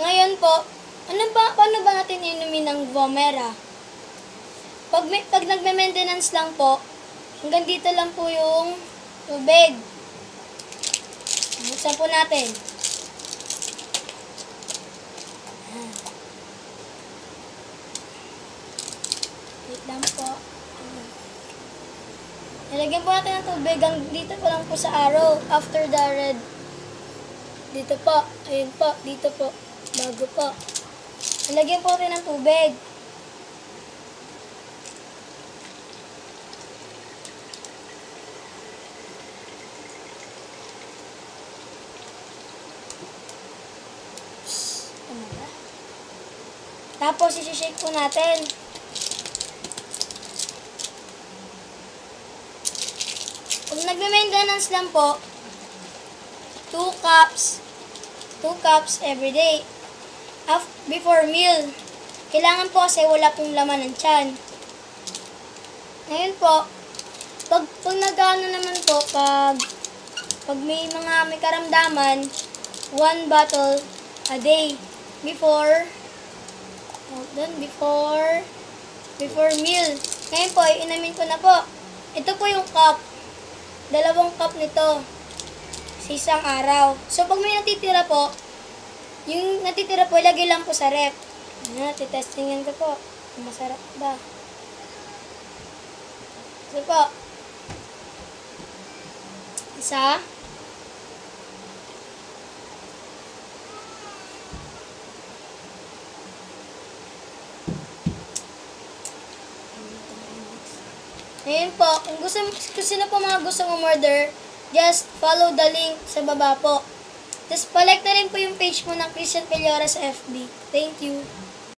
Ngayon po, paano ba natin inumin ng Vomera? Pag nagme-maintenance lang po, hanggang dito lang po yung tubig. Buksan po natin. Wait lang po. Nilagyan po natin ng tubig. Dito po lang po sa arrow. After the red. Dito po. Ayun po. Dito po. Bago po. Nilagyan po natin ng tubig. Tapos, isi-shake po natin. Kung nagme-maintenance lang po, 2 cups every day. Before meal. Kailangan po kasi wala pong laman ng tiyan. Ngayon po, pag nag-ano naman po, pag may karamdaman, 1 bottle a day. Before meal. Ngayon po, inamin ko na po. Ito po yung cup. 2 cup nito sa isang araw. So, pag may natitira po, yung natitira po, ilagay lang po sa rep. Titestingan ko po. Masarap ba? So po. Isa. Ngayon po, kung sino po mga gusto umorder, just follow the link sa baba po. Tapos, palike na rin po yung page mo ng Christian Peliora sa FB. Thank you.